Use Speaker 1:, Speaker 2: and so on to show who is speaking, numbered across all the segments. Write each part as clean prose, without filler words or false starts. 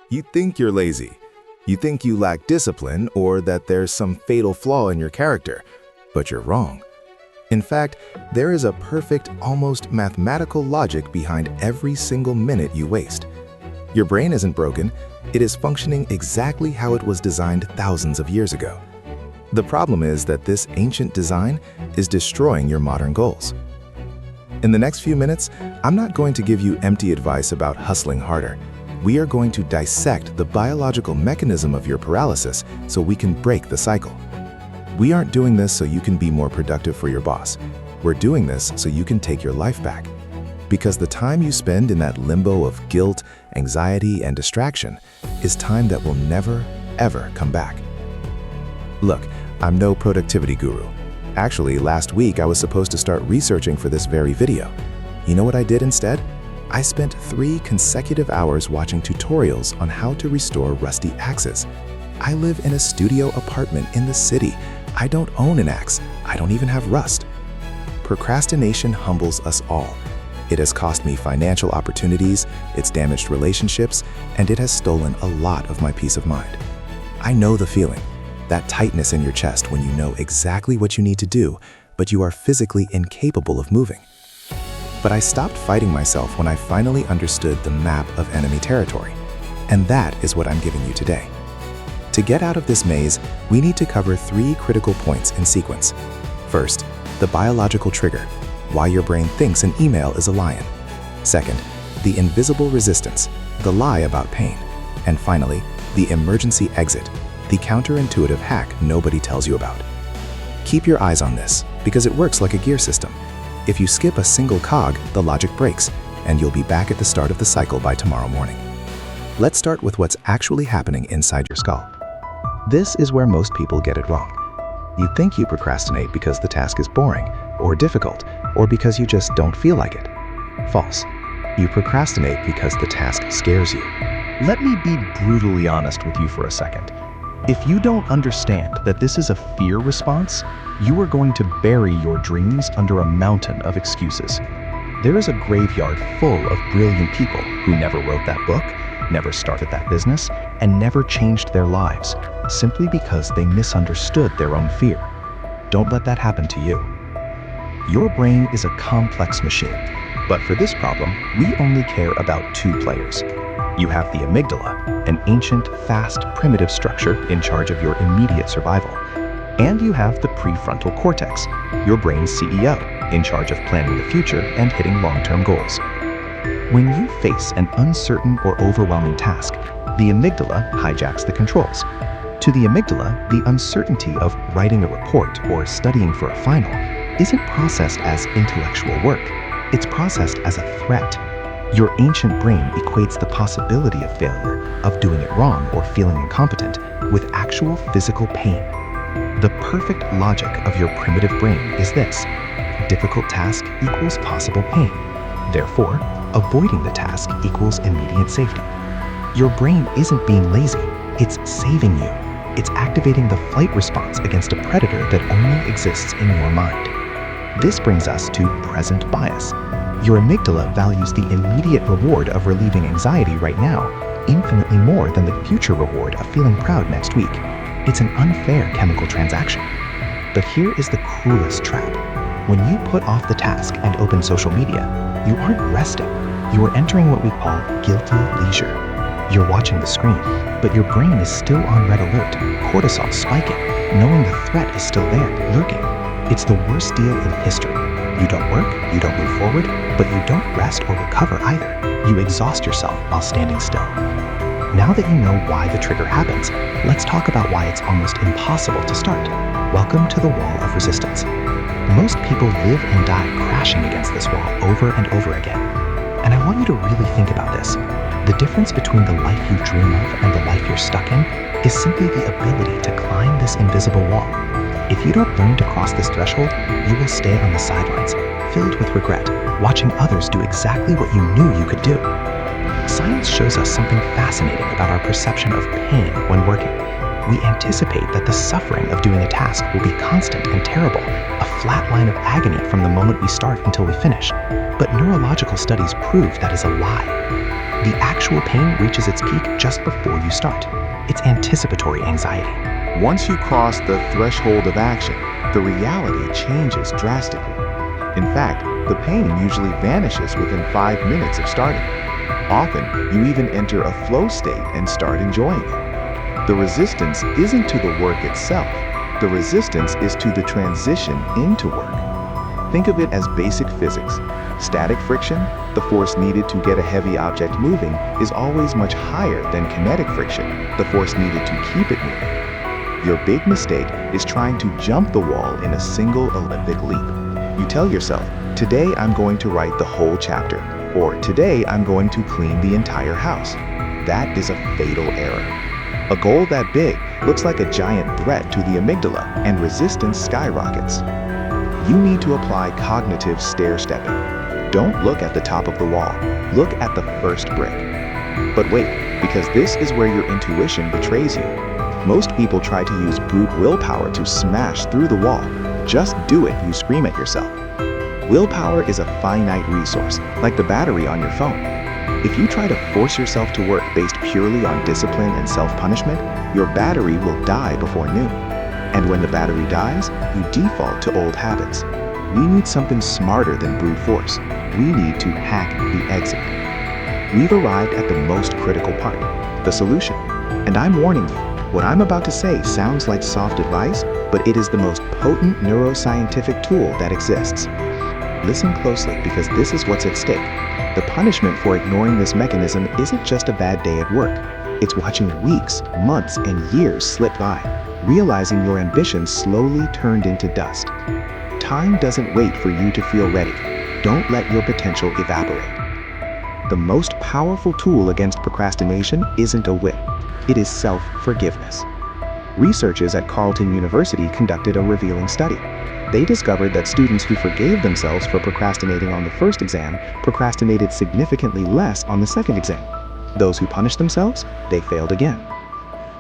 Speaker 1: You think you're lazy. You think you lack discipline or that there's some fatal flaw in your character, but you're wrong. In fact, there is a perfect, almost mathematical logic behind every single minute you waste. Your brain isn't broken, it is functioning exactly how it was designed thousands of years ago. The problem is that this ancient design is destroying your modern goals. In the next few minutes, I'm not going to give you empty advice about hustling harder. We are going to dissect the biological mechanism of your paralysis so we can break the cycle. We aren't doing this so you can be more productive for your boss. We're doing this so you can take your life back. Because the time you spend in that limbo of guilt, anxiety, and distraction is time that will never, ever come back. Look, I'm no productivity guru. Actually, last week I was supposed to start researching for this very video. You know what I did instead? I spent 3 consecutive hours watching tutorials on how to restore rusty axes. I live in a studio apartment in the city. I don't own an axe. I don't even have rust. Procrastination humbles us all. It has cost me financial opportunities, it's damaged relationships, and it has stolen a lot of my peace of mind. I know the feeling, that tightness in your chest when you know exactly what you need to do, but you are physically incapable of moving. But I stopped fighting myself when I finally understood the map of enemy territory. And that is what I'm giving you today. To get out of this maze, we need to cover 3 critical points in sequence. First, the biological trigger, why your brain thinks an email is a lion. Second, the invisible resistance, the lie about pain. And finally, the emergency exit, the counterintuitive hack nobody tells you about. Keep your eyes on this, because it works like a gear system. If you skip a single cog, the logic breaks, and you'll be back at the start of the cycle by tomorrow morning. Let's start with what's actually happening inside your skull. This is where most people get it wrong. You think you procrastinate because the task is boring, or difficult, or because you just don't feel like it. False. You procrastinate because the task scares you.
Speaker 2: Let me be brutally honest with you for a second. If you don't understand that this is a fear response, you are going to bury your dreams under a mountain of excuses. There is a graveyard full of brilliant people who never wrote that book, never started that business, and never changed their lives, simply because they misunderstood their own fear. Don't let that happen to you. Your brain is a complex machine, but for this problem, we only care about 2 players. You have the amygdala, an ancient, fast, primitive structure in charge of your immediate survival. And you have the prefrontal cortex, your brain's CEO, in charge of planning the future and hitting long-term goals. When you face an uncertain or overwhelming task, the amygdala hijacks the controls. To the amygdala, the uncertainty of writing a report or studying for a final isn't processed as intellectual work. It's processed as a threat. Your ancient brain equates the possibility of failure, of doing it wrong or feeling incompetent, with actual physical pain. The perfect logic of your primitive brain is this: difficult task equals possible pain. Therefore, avoiding the task equals immediate safety. Your brain isn't being lazy, it's saving you. It's activating the flight response against a predator that only exists in your mind. This brings us to present bias. Your amygdala values the immediate reward of relieving anxiety right now infinitely more than the future reward of feeling proud next week. It's an unfair chemical transaction. But here is the cruelest trap. When you put off the task and open social media, you aren't resting. You are entering what we call guilty leisure. You're watching the screen, but your brain is still on red alert, cortisol spiking, knowing the threat is still there, lurking. It's the worst deal in history. You don't work, you don't move forward, but you don't rest or recover either. You exhaust yourself while standing still. Now that you know why the trigger happens, let's talk about why it's almost impossible to start. Welcome to the wall of resistance. Most people live and die crashing against this wall over and over again. And I want you to really think about this. The difference between the life you dream of and the life you're stuck in is simply the ability to climb this invisible wall. If you don't learn to cross this threshold, you will stay on the sidelines, filled with regret, watching others do exactly what you knew you could do. Science shows us something fascinating about our perception of pain when working. We anticipate that the suffering of doing a task will be constant and terrible, a flat line of agony from the moment we start until we finish. But neurological studies prove that is a lie. The actual pain reaches its peak just before you start. It's anticipatory anxiety.
Speaker 3: Once you cross the threshold of action, the reality changes drastically. In fact, the pain usually vanishes within 5 minutes of starting. Often, you even enter a flow state and start enjoying it. The resistance isn't to the work itself. The resistance is to the transition into work. Think of it as basic physics. Static friction, the force needed to get a heavy object moving, is always much higher than kinetic friction, the force needed to keep it moving. Your big mistake is trying to jump the wall in a single Olympic leap. You tell yourself, today I'm going to write the whole chapter, or today I'm going to clean the entire house. That is a fatal error. A goal that big looks like a giant threat to the amygdala, and resistance skyrockets. You need to apply cognitive stair-stepping. Don't look at the top of the wall. Look at the first brick. But wait, because this is where your intuition betrays you. Most people try to use brute willpower to smash through the wall. Just do it, you scream at yourself. Willpower is a finite resource, like the battery on your phone. If you try to force yourself to work based purely on discipline and self-punishment, your battery will die before noon. And when the battery dies, you default to old habits. We need something smarter than brute force. We need to hack the exit. We've arrived at the most critical part, the solution. And I'm warning you, what I'm about to say sounds like soft advice, but it is the most potent neuroscientific tool that exists. Listen closely, because this is what's at stake. The punishment for ignoring this mechanism isn't just a bad day at work. It's watching weeks, months, and years slip by, realizing your ambition slowly turned into dust. Time doesn't wait for you to feel ready. Don't let your potential evaporate. The most powerful tool against procrastination isn't a whip. It is self-forgiveness. Researchers at Carleton University conducted a revealing study. They discovered that students who forgave themselves for procrastinating on the first exam procrastinated significantly less on the second exam. Those who punished themselves, they failed again.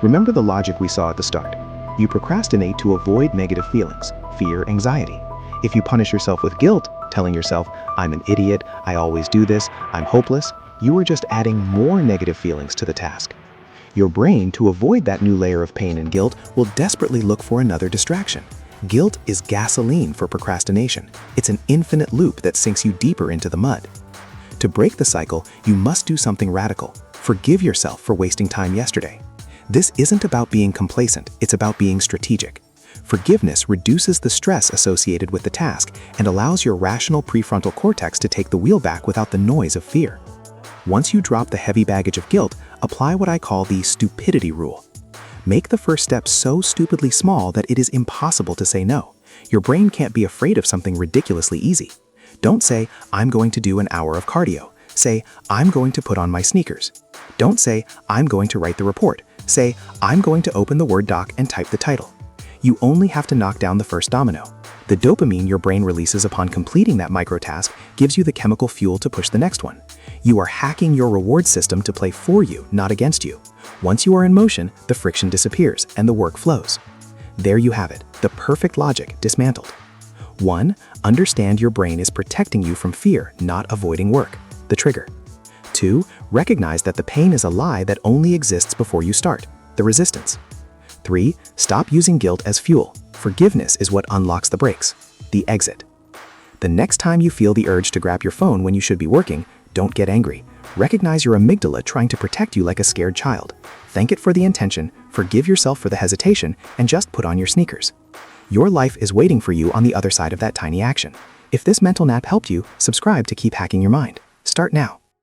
Speaker 3: Remember the logic we saw at the start. You procrastinate to avoid negative feelings, fear, anxiety. If you punish yourself with guilt, telling yourself, I'm an idiot, I always do this, I'm hopeless, you are just adding more negative feelings to the task. Your brain, to avoid that new layer of pain and guilt, will desperately look for another distraction. Guilt is gasoline for procrastination. It's an infinite loop that sinks you deeper into the mud. To break the cycle, you must do something radical. Forgive yourself for wasting time yesterday. This isn't about being complacent, it's about being strategic. Forgiveness reduces the stress associated with the task and allows your rational prefrontal cortex to take the wheel back without the noise of fear. Once you drop the heavy baggage of guilt, apply what I call the stupidity rule. Make the first step so stupidly small that it is impossible to say no. Your brain can't be afraid of something ridiculously easy. Don't say, I'm going to do an hour of cardio. Say, I'm going to put on my sneakers. Don't say, I'm going to write the report. Say, I'm going to open the Word doc and type the title. You only have to knock down the first domino. The dopamine your brain releases upon completing that micro task gives you the chemical fuel to push the next one. You are hacking your reward system to play for you, not against you. Once you are in motion, the friction disappears and the work flows. There you have it, the perfect logic dismantled. 1. Understand your brain is protecting you from fear, not avoiding work, the trigger. 2. Recognize that the pain is a lie that only exists before you start, the resistance. 3. Stop using guilt as fuel. Forgiveness is what unlocks the brakes, the exit. The next time you feel the urge to grab your phone when you should be working, don't get angry. Recognize your amygdala trying to protect you like a scared child. Thank it for the intention, forgive yourself for the hesitation, and just put on your sneakers. Your life is waiting for you on the other side of that tiny action. If this mental nap helped you, subscribe to keep hacking your mind. Start now.